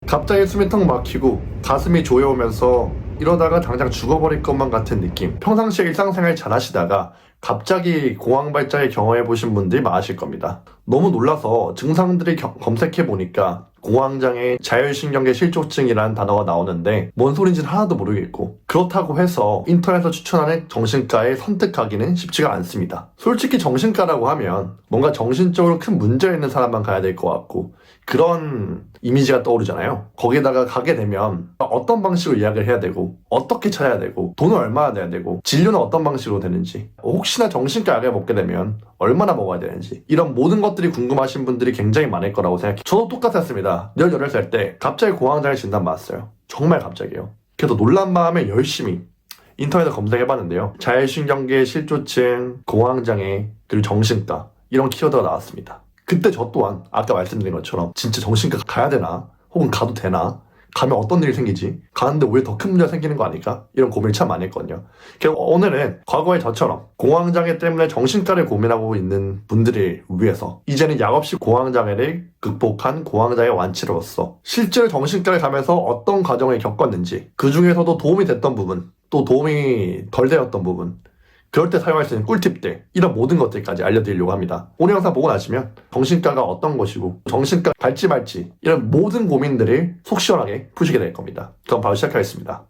갑자기 숨이 턱 막히고 가슴이 조여오면서 이러다가 당장 죽어버릴 것만 같은 느낌. 평상시에 일상생활 잘 하시다가 갑자기 공황발작을 경험해보신 분들이 많으실 겁니다. 너무 놀라서 증상들을 검색해보니까 공황장애 자율신경계 실조증이라는 단어가 나오는데 뭔 소린지는 하나도 모르겠고, 그렇다고 해서 인터넷에서 추천하는 정신과에 선택하기는 쉽지가 않습니다. 솔직히 정신과라고 하면 뭔가 정신적으로 큰 문제가 있는 사람만 가야 될 것 같고 그런 이미지가 떠오르잖아요. 거기다가 가게 되면 어떤 방식으로 예약을 해야 되고 어떻게 찾아야 되고 돈을 얼마나 내야 되고 진료는 어떤 방식으로 되는지, 혹시나 정신과 약을 먹게 되면 얼마나 먹어야 되는지, 이런 모든 것들이 궁금하신 분들이 굉장히 많을 거라고 생각해요. 저도 똑같았습니다. 18살 때 갑자기 공황장애 진단 받았어요. 정말 갑자기요. 그래서 놀란 마음에 열심히 인터넷에 검색해봤는데요. 자율신경계 실조증, 공황장애, 그리고 정신과 이런 키워드가 나왔습니다. 그때 저 또한 아까 말씀드린 것처럼 진짜 정신과 가야 되나? 혹은 가도 되나? 가면 어떤 일이 생기지? 가는데 오히려 더 큰 문제가 생기는 거 아닐까? 이런 고민을 참 많이 했거든요. 그래서 오늘은 과거의 저처럼 공황장애 때문에 정신과를 고민하고 있는 분들을 위해서 이제는 약 없이 공황장애를 극복한 공황장애 완치로서 실제로 정신과를 가면서 어떤 과정을 겪었는지, 그 중에서도 도움이 됐던 부분, 또 도움이 덜 되었던 부분, 그럴 때 사용할 수 있는 꿀팁들, 이런 모든 것들까지 알려드리려고 합니다. 오늘 영상 보고 나시면 정신과가 어떤 것이고 정신과 갈지 말지 이런 모든 고민들을 속 시원하게 푸시게 될 겁니다. 그럼 바로 시작하겠습니다.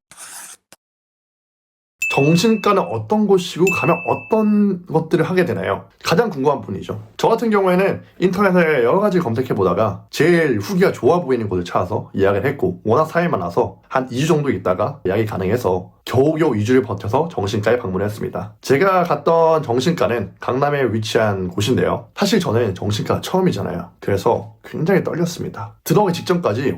정신과는 어떤 곳이고 가면 어떤 것들을 하게 되나요? 가장 궁금한 분이죠. 저 같은 경우에는 인터넷에 여러 가지 검색해보다가 제일 후기가 좋아 보이는 곳을 찾아서 예약을 했고, 워낙 사이 많아서 한 2주 정도 있다가 예약이 가능해서 겨우겨우 2주를 버텨서 정신과에 방문했습니다. 제가 갔던 정신과는 강남에 위치한 곳인데요. 사실 저는 정신과가 처음이잖아요. 그래서 굉장히 떨렸습니다. 들어가기 직전까지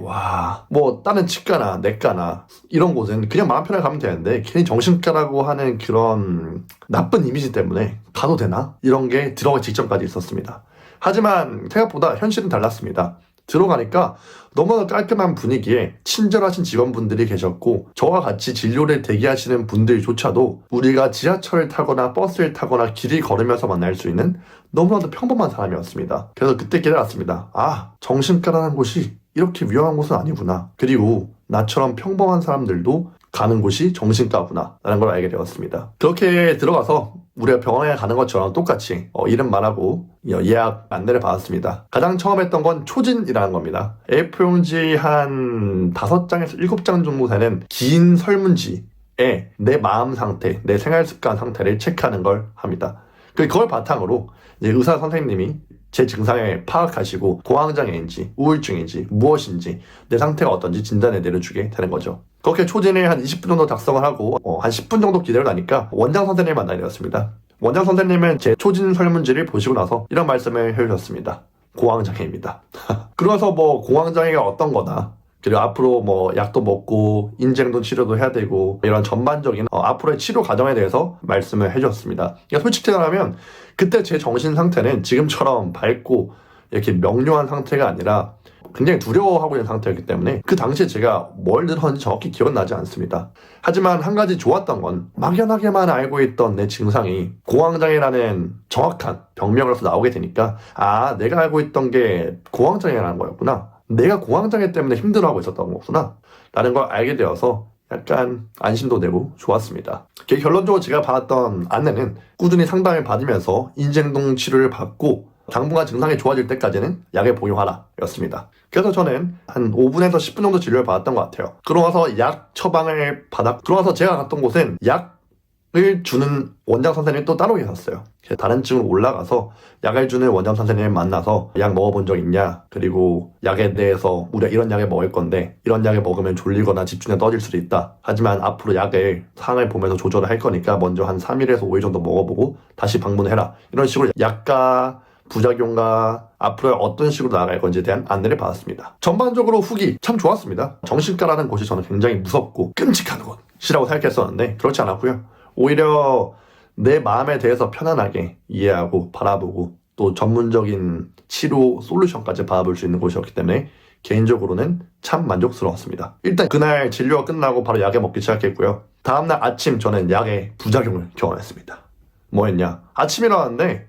뭐 다른 치과나 내과나 이런 곳은 그냥 마음 편하게 가면 되는데 괜히 정신과라고 하는 그런 나쁜 이미지 때문에 가도 되나? 이런 게 들어가기 직전까지 있었습니다. 하지만 생각보다 현실은 달랐습니다. 들어가니까 너무나 깔끔한 분위기에 친절하신 직원분들이 계셨고, 저와 같이 진료를 대기하시는 분들조차도 우리가 지하철을 타거나 버스를 타거나 길을 걸으면서 만날 수 있는 너무나도 평범한 사람이었습니다. 그래서 그때 깨달았습니다. 정신과라는 곳이 이렇게 위험한 곳은 아니구나. 그리고 나처럼 평범한 사람들도 가는 곳이 정신과구나 라는 걸 알게 되었습니다. 그렇게 들어가서 우리가 병원에 가는 것처럼 똑같이 이름 말하고 예약 안내를 받았습니다. 가장 처음 했던 건 초진이라는 겁니다. A4용지 한 5장에서 7장 정도 되는 긴 설문지에 내 마음 상태, 내 생활 습관 상태를 체크하는 걸 합니다. 그걸 바탕으로 이제 의사 선생님이 제 증상을 파악하시고 공황장애인지 우울증인지 무엇인지 내 상태가 어떤지 진단을 내려주게 되는 거죠. 그렇게 초진을 한 20분 정도 작성을 하고 한 10분 정도 기다려 나니까 원장 선생님을 만나게 되었습니다. 원장 선생님은 제 초진 설문지를 보시고 나서 이런 말씀을 해주셨습니다. 공황장애입니다. 그래서 공황장애가 어떤 거다, 그리고 앞으로 약도 먹고 인지행동 치료도 해야 되고 이런 전반적인 앞으로의 치료 과정에 대해서 말씀을 해주셨습니다. 그러니까 솔직히 말하면 그때 제 정신 상태는 지금처럼 밝고 이렇게 명료한 상태가 아니라 굉장히 두려워하고 있는 상태였기 때문에 그 당시에 제가 뭘 들었는지 정확히 기억은 나지 않습니다. 하지만 한 가지 좋았던 건 막연하게만 알고 있던 내 증상이 공황장애라는 정확한 병명으로서 나오게 되니까 내가 알고 있던 게 공황장애라는 거였구나, 내가 공황장애 때문에 힘들어하고 있었던 거구나 라는 걸 알게 되어서 약간 안심도 되고 좋았습니다. 결론적으로 제가 받았던 안내는 꾸준히 상담을 받으면서 인지행동 치료를 받고 당분간 증상이 좋아질 때까지는 약을 복용하라 였습니다. 그래서 저는 한 5분에서 10분 정도 진료를 받았던 것 같아요. 그러고 나서 약 처방을 들어와서 제가 갔던 곳은 약을 주는 원장 선생님이 또 따로 계셨어요. 다른 층으로 올라가서 약을 주는 원장 선생님을 만나서 약 먹어본 적 있냐, 그리고 약에 대해서 우리가 이런 약을 먹을 건데 이런 약을 먹으면 졸리거나 집중에 떨어질 수도 있다, 하지만 앞으로 약을 상을 보면서 조절을 할 거니까 먼저 한 3일에서 5일 정도 먹어보고 다시 방문해라, 이런 식으로 약과 부작용과 앞으로 어떤 식으로 나아갈 건지에 대한 안내를 받았습니다. 전반적으로 후기 참 좋았습니다. 정신과라는 곳이 저는 굉장히 무섭고 끔찍한 곳이라고 생각했었는데 그렇지 않았고요. 오히려 내 마음에 대해서 편안하게 이해하고 바라보고 또 전문적인 치료 솔루션까지 받아볼 수 있는 곳이었기 때문에 개인적으로는 참 만족스러웠습니다. 일단 그날 진료가 끝나고 바로 약을 먹기 시작했고요. 다음날 아침 저는 약의 부작용을 경험했습니다. 뭐였냐? 아침에 일어났는데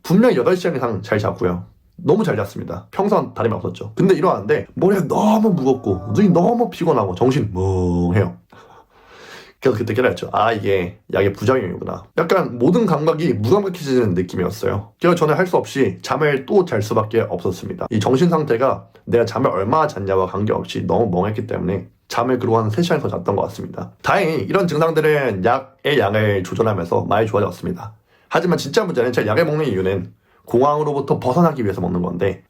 분명 8시간 이상 잘 잤고요. 너무 잘 잤습니다. 평소와 다름이 없었죠. 근데 일어났는데 머리가 너무 무겁고 눈이 너무 피곤하고 정신 멍해요. 그래서 그때 깨달았죠. 아, 이게 약의 부작용이구나. 약간 모든 감각이 무감각해지는 느낌이었어요. 그래서 저는 할 수 없이 잠을 또 잘 수밖에 없었습니다. 이 정신 상태가 내가 잠을 얼마나 잤냐와 관계없이 너무 멍했기 때문에 잠을 그러고 한 3시간에서 잤던 것 같습니다. 다행히 이런 증상들은 약의 양을 조절하면서 많이 좋아졌습니다. 하지만 진짜 문제는 제가 약을 먹는 이유는 공황으로부터 벗어나기 위해서 먹는 건데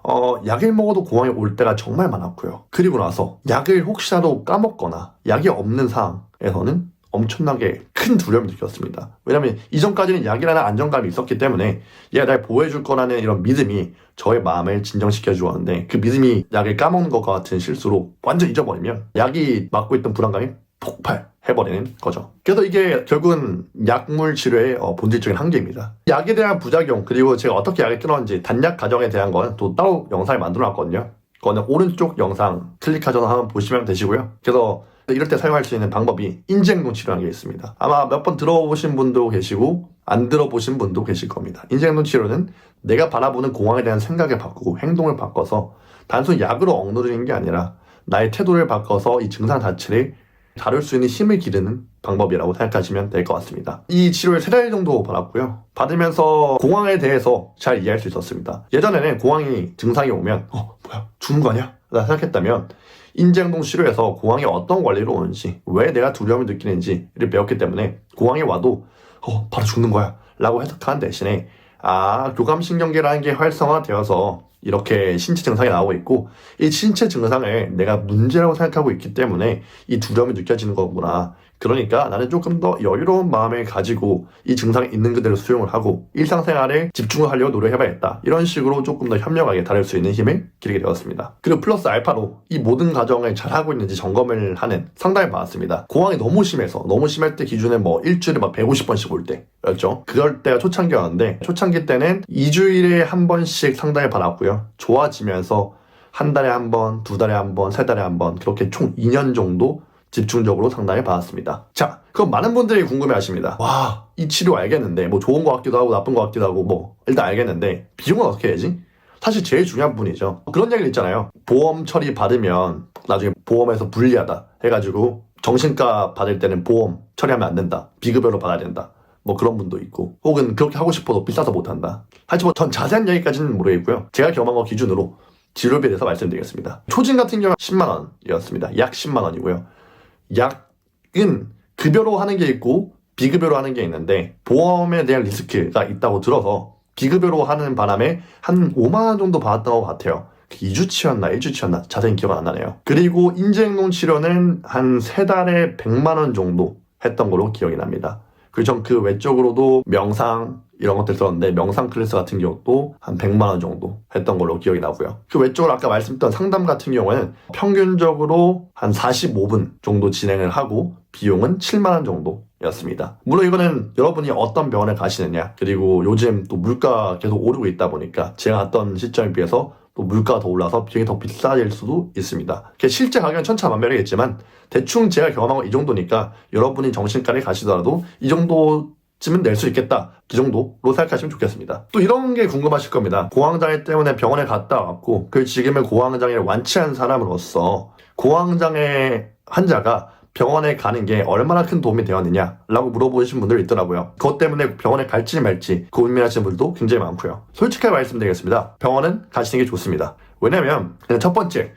약을 먹어도 공황이 올 때가 정말 많았고요. 그리고 나서 약을 혹시라도 까먹거나 약이 없는 상황에서는 엄청나게 큰 두려움을 느꼈습니다. 왜냐면 이전까지는 약이라는 안정감이 있었기 때문에 얘가 날 보호해줄 거라는 이런 믿음이 저의 마음을 진정시켜 주었는데 그 믿음이 약을 까먹는 것과 같은 실수로 완전 잊어버리면 약이 맡고 있던 불안감이 폭발해버리는 거죠. 그래서 이게 결국은 약물 치료의 본질적인 한계입니다. 약에 대한 부작용 그리고 제가 어떻게 약을 끊었는지 단약 과정에 대한 건 또 따로 영상을 만들어놨거든요. 그거는 오른쪽 영상 클릭하셔서 한번 보시면 되시고요. 그래서 이럴 때 사용할 수 있는 방법이 인지행동 치료라는 게 있습니다. 아마 몇 번 들어보신 분도 계시고 안 들어보신 분도 계실 겁니다. 인지행동 치료는 내가 바라보는 공황에 대한 생각을 바꾸고 행동을 바꿔서 단순히 약으로 억누르는 게 아니라 나의 태도를 바꿔서 이 증상 자체를 다룰 수 있는 힘을 기르는 방법이라고 생각하시면 될 것 같습니다. 이 치료를 3달 정도 받았고요. 받으면서 공황에 대해서 잘 이해할 수 있었습니다. 예전에는 공황이 증상이 오면 뭐야 죽는 거 아니야? 라고 생각했다면 인지행동 치료에서 공황이 어떤 원리로 오는지 왜 내가 두려움을 느끼는지를 배웠기 때문에 공황이 와도 바로 죽는 거야 라고 해석하는 대신에 교감신경계라는 게 활성화되어서 이렇게 신체 증상이 나오고 있고 이 신체 증상을 내가 문제라고 생각하고 있기 때문에 이 두려움이 느껴지는 거구나. 그러니까 나는 조금 더 여유로운 마음을 가지고 이 증상이 있는 그대로 수용을 하고 일상생활에 집중을 하려고 노력해봐야겠다. 이런 식으로 조금 더 현명하게 다룰 수 있는 힘을 기르게 되었습니다. 그리고 플러스 알파로 이 모든 과정을 잘하고 있는지 점검을 하는 상담을 받았습니다. 공황이 너무 심해서 너무 심할 때 기준에 일주일에 150번씩 올 때였죠. 그럴 때가 초창기였는데 초창기 때는 2주일에 한 번씩 상담을 받았고요. 좋아지면서 한 달에 한 번, 2달에 한 번, 3달에 한 번 그렇게 총 2년 정도 집중적으로 상담을 받았습니다. 자, 그럼 많은 분들이 궁금해 하십니다. 와, 이 치료 알겠는데 좋은 것 같기도 하고 나쁜 것 같기도 하고 일단 알겠는데 비용은 어떻게 해야지? 사실 제일 중요한 부분이죠. 그런 얘기를 있잖아요. 보험 처리 받으면 나중에 보험에서 불리하다 해가지고 정신과 받을 때는 보험 처리하면 안 된다. 비급여로 받아야 된다. 그런 분도 있고 혹은 그렇게 하고 싶어도 비싸서 못한다. 하지만 전 자세한 얘기까지는 모르겠고요. 제가 경험한 거 기준으로 치료비에 대해서 말씀드리겠습니다. 초진 같은 경우는 10만 원이었습니다. 약 10만 원이고요. 약은 급여로 하는 게 있고 비급여로 하는 게 있는데 보험에 대한 리스크가 있다고 들어서 비급여로 하는 바람에 한 5만 원 정도 받았던 것 같아요. 2주치였나 1주치였나 자세히 기억은 안 나네요. 그리고 인지행동 치료는 한 3달에 100만 원 정도 했던 걸로 기억이 납니다. 그리고 전 그 외적으로도 명상 이런 것들 썼는데 명상 클래스 같은 경우도 한 100만 원 정도 했던 걸로 기억이 나고요. 그 외적으로 아까 말씀드렸던 상담 같은 경우에는 평균적으로 한 45분 정도 진행을 하고 비용은 7만 원 정도였습니다. 물론 이거는 여러분이 어떤 병원에 가시느냐 그리고 요즘 또 물가 계속 오르고 있다 보니까 제가 갔던 시점에 비해서 또 물가가 더 올라서 비용이 더 비싸질 수도 있습니다. 실제 가격은 천차만별이겠지만 대충 제가 경험한 건 이 정도니까 여러분이 정신과를 가시더라도 이 정도쯤은 낼 수 있겠다. 그 정도로 생각하시면 좋겠습니다. 또 이런 게 궁금하실 겁니다. 공황장애 때문에 병원에 갔다 왔고 지금은 공황장애를 완치한 사람으로서 공황장애 환자가 병원에 가는 게 얼마나 큰 도움이 되었느냐라고 물어보신 분들이 있더라고요. 그것 때문에 병원에 갈지 말지 고민하시는 분들도 굉장히 많고요. 솔직하게 말씀드리겠습니다. 병원은 가시는 게 좋습니다. 왜냐면 첫 번째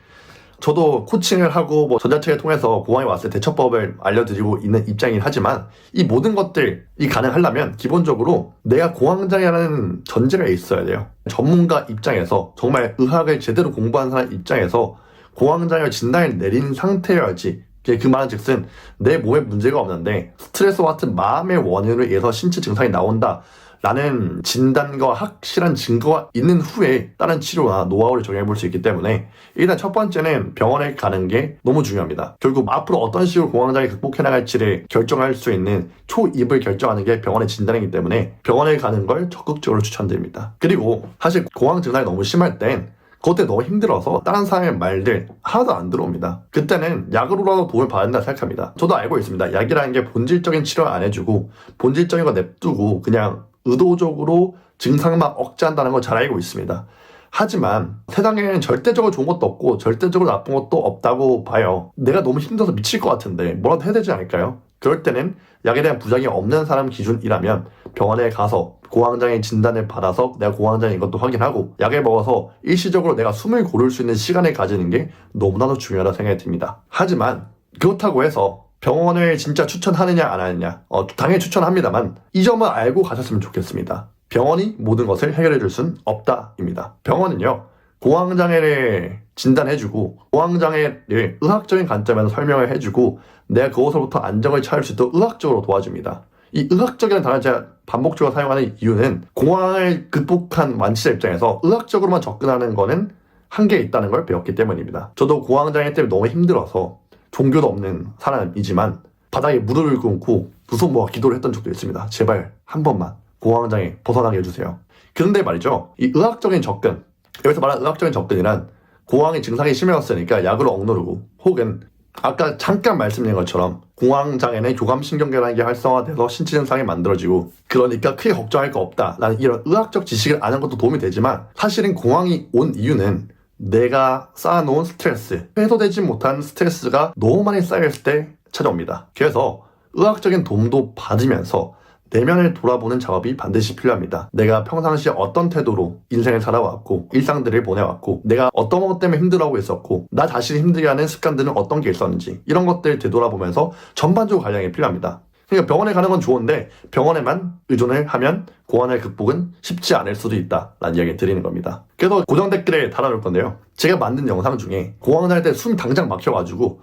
저도 코칭을 하고 전자책을 통해서 공황이 왔을 때 대처법을 알려드리고 있는 입장이긴 하지만 이 모든 것들이 가능하려면 기본적으로 내가 공황장애라는 전제가 있어야 돼요. 전문가 입장에서 정말 의학을 제대로 공부한 사람 입장에서 공황장애 진단을 내린 상태여야지 그 말은 즉슨 내 몸에 문제가 없는데 스트레스와 같은 마음의 원인으로 인해서 신체 증상이 나온다 라는 진단과 확실한 증거가 있는 후에 다른 치료나 노하우를 적용해볼 수 있기 때문에 일단 첫 번째는 병원에 가는 게 너무 중요합니다. 결국 앞으로 어떤 식으로 공황장애 극복해 나갈지를 결정할 수 있는 초입을 결정하는 게 병원의 진단이기 때문에 병원에 가는 걸 적극적으로 추천드립니다. 그리고 사실 공황 증상이 너무 심할 땐 그때 너무 힘들어서 다른 사람의 말들 하나도 안 들어옵니다. 그때는 약으로라도 도움을 받아야 된다 생각합니다. 저도 알고 있습니다. 약이라는 게 본질적인 치료를 안 해주고 본질적인 거 냅두고 그냥 의도적으로 증상만 억제한다는 걸 잘 알고 있습니다. 하지만 세상에는 절대적으로 좋은 것도 없고 절대적으로 나쁜 것도 없다고 봐요. 내가 너무 힘들어서 미칠 것 같은데 뭐라도 해야 되지 않을까요? 그럴 때는 약에 대한 부작용이 없는 사람 기준이라면 병원에 가서 고황장애 진단을 받아서 내가 고황장애인 것도 확인하고 약을 먹어서 일시적으로 내가 숨을 고를 수 있는 시간을 가지는 게 너무나도 중요하다고 생각이 듭니다. 하지만 그렇다고 해서 병원을 진짜 추천하느냐 안 하느냐 당연히 추천합니다만 이 점을 알고 가셨으면 좋겠습니다. 병원이 모든 것을 해결해 줄 순 없다입니다. 병원은요 고황장애를 진단해주고 고황장애를 의학적인 관점에서 설명을 해주고 내가 그것으로부터 안정을 찾을 수 있도록 의학적으로 도와줍니다. 이 의학적이라는 단어를 제가 반복적으로 사용하는 이유는 공황을 극복한 완치자 입장에서 의학적으로만 접근하는 거는 한계에 있다는 걸 배웠기 때문입니다. 저도 고황장애 때문에 너무 힘들어서 종교도 없는 사람이지만 바닥에 무릎을 꿇고 무슨 기도를 했던 적도 있습니다. 제발 한 번만 고황장애 벗어나게 해주세요. 그런데 말이죠. 이 의학적인 접근, 여기서 말하는 의학적인 접근이란 고황의 증상이 심해졌으니까 약으로 억누르고 혹은 아까 잠깐 말씀드린 것처럼 공황장애는 교감신경계라는 게 활성화돼서 신체 증상이 만들어지고 그러니까 크게 걱정할 거 없다라는 이런 의학적 지식을 아는 것도 도움이 되지만 사실은 공황이 온 이유는 내가 쌓아놓은 스트레스, 해소되지 못한 스트레스가 너무 많이 쌓였을 때 찾아옵니다. 그래서 의학적인 도움도 받으면서 내면을 돌아보는 작업이 반드시 필요합니다. 내가 평상시에 어떤 태도로 인생을 살아왔고 일상들을 보내왔고 내가 어떤 것 때문에 힘들어하고 있었고 나 자신이 힘들게 하는 습관들은 어떤 게 있었는지 이런 것들을 되돌아보면서 전반적으로 관리가 필요합니다. 그러니까 병원에 가는 건 좋은데 병원에만 의존을 하면 고환의 극복은 쉽지 않을 수도 있다라는 이야기를 드리는 겁니다. 그래서 고정 댓글에 달아놓을 건데요. 제가 만든 영상 중에 고환할 때 숨이 당장 막혀가지고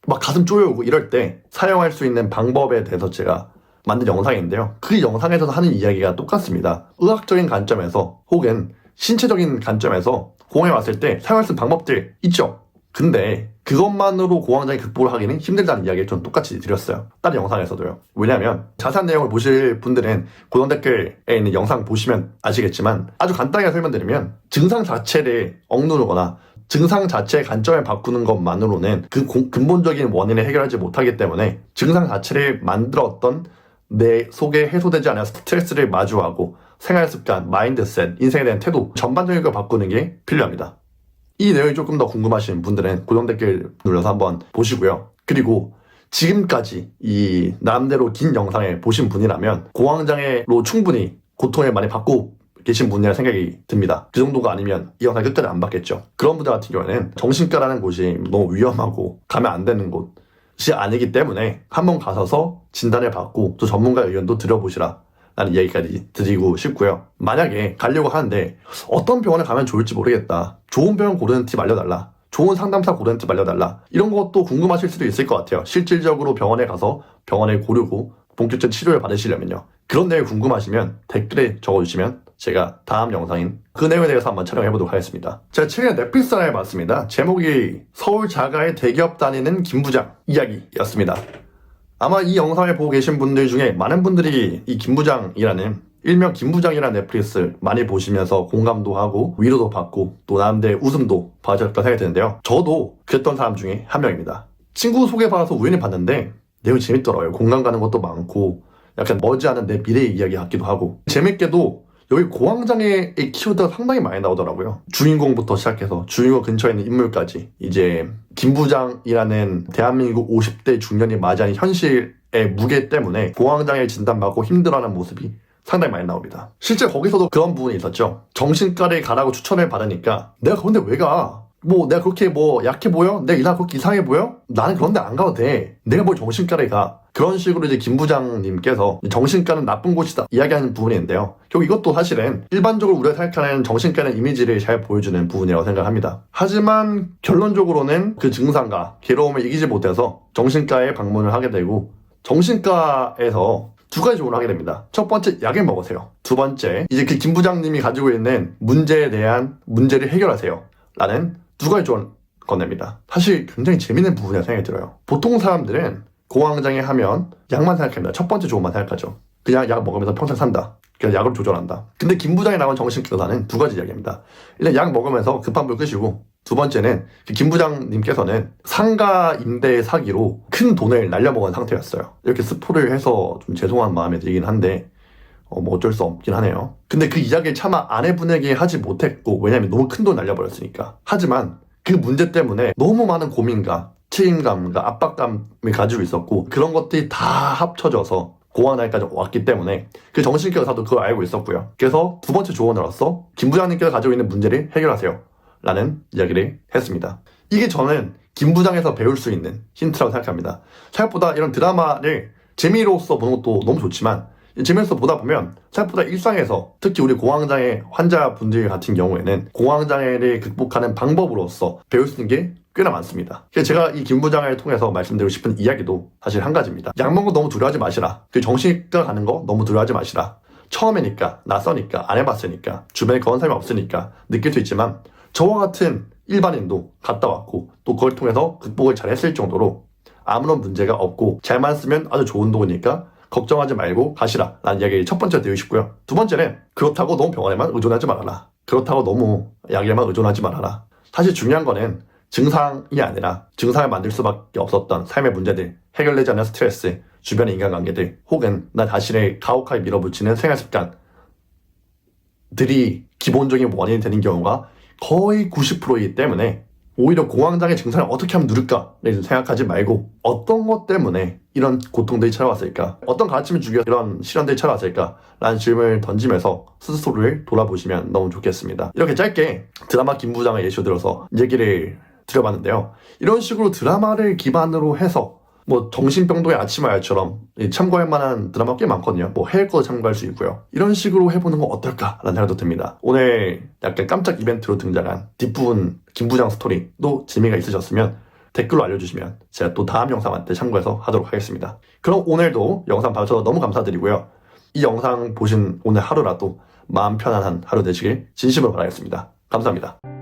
막 가슴 쪼여오고 이럴 때 사용할 수 있는 방법에 대해서 제가 만든 영상인데요. 그 영상에서 하는 이야기가 똑같습니다. 의학적인 관점에서 혹은 신체적인 관점에서 공황에 왔을 때 사용할 수 있는 방법들 있죠. 근데 그것만으로 고황장애 극복을 하기는 힘들다는 이야기를 전 똑같이 드렸어요. 다른 영상에서도요. 왜냐하면 자세한 내용을 보실 분들은 고정 댓글에 있는 영상 보시면 아시겠지만 아주 간단하게 설명드리면 증상 자체를 억누르거나 증상 자체의 관점을 바꾸는 것만으로는 그 근본적인 원인을 해결하지 못하기 때문에 증상 자체를 만들었던 내 속에 해소되지 않은 스트레스를 마주하고 생활습관, 마인드셋, 인생에 대한 태도 전반적인 걸 바꾸는 게 필요합니다. 이 내용이 조금 더 궁금하신 분들은 고정 댓글 눌러서 한번 보시고요. 그리고 지금까지 이 나름대로 긴 영상을 보신 분이라면 고황장애로 충분히 고통을 많이 받고 계신 분이라 생각이 듭니다. 그 정도가 아니면 이 영상 끝까지 안 봤겠죠. 그런 분들 같은 경우에는 정신과라는 곳이 너무 위험하고 가면 안 되는 곳이 아니기 때문에 한번 가셔서 진단을 받고 또 전문가의 의견도 들어보시라 라는 이야기까지 드리고 싶고요. 만약에 가려고 하는데 어떤 병원에 가면 좋을지 모르겠다. 좋은 병원 고르는 팁 알려달라. 좋은 상담사 고르는 팁 알려달라. 이런 것도 궁금하실 수도 있을 것 같아요. 실질적으로 병원에 가서 병원을 고르고 본격적인 치료를 받으시려면요. 그런 내용이 궁금하시면 댓글에 적어주시면 제가 다음 영상인 그 내용에 대해서 한번 촬영해보도록 하겠습니다. 제가 최근에 넷플릭스 하나를 봤습니다. 제목이 서울 자가의 대기업 다니는 김부장 이야기였습니다. 아마 이 영상을 보고 계신 분들 중에 많은 분들이 이 김부장이라는 일명 김부장이라는 넷플릭스 많이 보시면서 공감도 하고 위로도 받고 또 나름대로 웃음도 받으셨다 생각이 드는데요. 저도 그랬던 사람 중에 한 명입니다. 친구 소개받아서 우연히 봤는데 내용이 재밌더라고요. 공감 가는 것도 많고 약간 머지않은 내 미래의 이야기 같기도 하고 재밌게도 여기 고황장애의 키워드가 상당히 많이 나오더라고요. 주인공부터 시작해서 주인공 근처에 있는 인물까지 이제 김부장이라는 대한민국 50대 중년이 맞이하는 현실의 무게 때문에 고황장애 진단받고 힘들어하는 모습이 상당히 많이 나옵니다. 실제 거기서도 그런 부분이 있었죠. 정신과를 가라고 추천을 받으니까 내가 그런데 왜 가? 내가 그렇게 약해 보여? 내가 이상 그렇게 이상해 보여? 나는 그런데 안 가도 돼. 내가 뭘 정신과를 가? 그런 식으로 이제 김 부장님께서 정신과는 나쁜 곳이다 이야기하는 부분인데요. 결국 이것도 사실은 일반적으로 우리가 생각하는 정신과는 이미지를 잘 보여주는 부분이라고 생각합니다. 하지만 결론적으로는 그 증상과 괴로움을 이기지 못해서 정신과에 방문을 하게 되고 정신과에서 두 가지 조언을 하게 됩니다. 첫 번째, 약을 먹으세요. 두 번째, 이제 그 김 부장님이 가지고 있는 문제에 대한 문제를 해결하세요. 라는 두 가지 조언을 건넵니다. 사실 굉장히 재밌는 부분이라고 생각이 들어요. 보통 사람들은 고황장애 하면 약만 생각합니다. 첫 번째 조언만 생각하죠. 그냥 약 먹으면서 평생 산다. 그래서 약을 조절한다. 근데 김 부장이 나온 정신과는 두 가지 이야기입니다. 일단 약 먹으면서 급한 불 끄시고 두 번째는 김 부장님께서는 상가 임대 사기로 큰 돈을 날려먹은 상태였어요. 이렇게 스포를 해서 좀 죄송한 마음에 들긴 한데 뭐 어쩔 수 없긴 하네요. 근데 그 이야기를 차마 아내분에게 하지 못했고, 왜냐면 너무 큰 돈 날려버렸으니까. 하지만 그 문제 때문에 너무 많은 고민과 책임감과 압박감을 가지고 있었고, 그런 것들이 다 합쳐져서 고아 나이까지 왔기 때문에 그 정신과 의사도 그걸 알고 있었고요. 그래서 두 번째 조언으로서 김 부장님께서 가지고 있는 문제를 해결하세요 라는 이야기를 했습니다. 이게 저는 김 부장에서 배울 수 있는 힌트라고 생각합니다. 생각보다 이런 드라마를 재미로서 보는 것도 너무 좋지만, 재미로서 보다 보면 생각보다 일상에서, 특히 우리 공황장애 환자분들 같은 경우에는 공황장애를 극복하는 방법으로서 배울 수 있는 게 꽤나 많습니다. 그래서 제가 이 김 부장을 통해서 말씀드리고 싶은 이야기도 사실 한 가지입니다. 약 먹는 거 너무 두려워하지 마시라. 그 정신과 가는 거 너무 두려워하지 마시라. 처음이니까, 낯서니까, 안 해봤으니까, 주변에 그런 사람이 없으니까 느낄 수 있지만, 저와 같은 일반인도 갔다 왔고 또 그걸 통해서 극복을 잘 했을 정도로 아무런 문제가 없고, 잘만 쓰면 아주 좋은 도구니까 걱정하지 말고 가시라 라는 이야기를 첫 번째로 드리고 싶고요. 두 번째는 그렇다고 너무 병원에만 의존하지 말아라. 그렇다고 너무 약에만 의존하지 말아라. 사실 중요한 거는 증상이 아니라 증상을 만들 수밖에 없었던 삶의 문제들, 해결되지 않는 스트레스, 주변의 인간관계들, 혹은 나 자신을 가혹하게 밀어붙이는 생활 습관들이 기본적인 원인이 되는 경우가 거의 90%이기 때문에 오히려 공황장애 증상을 어떻게 하면 누를까를 생각하지 말고, 어떤 것 때문에 이런 고통들이 찾아왔을까, 어떤 가르침을 주기 위해 이런 실현들이 찾아왔을까 라는 질문을 던지면서 스스로를 돌아보시면 너무 좋겠습니다. 이렇게 짧게 드라마 김 부장의 예시로 들어서 얘기를 드려봤는데요. 이런 식으로 드라마를 기반으로 해서 뭐 정신병동의 아침마을처럼 참고할 만한 드라마 꽤 많거든요. 뭐 해외 거 참고할 수 있고요. 이런 식으로 해보는 건 어떨까라는 생각도 듭니다. 오늘 약간 깜짝 이벤트로 등장한 뒷부분 김부장 스토리도 재미가 있으셨으면 댓글로 알려주시면 제가 또 다음 영상 때 참고해서 하도록 하겠습니다. 그럼 오늘도 영상 봐주셔서 너무 감사드리고요. 이 영상 보신 오늘 하루라도 마음 편안한 하루 되시길 진심으로 바라겠습니다. 감사합니다.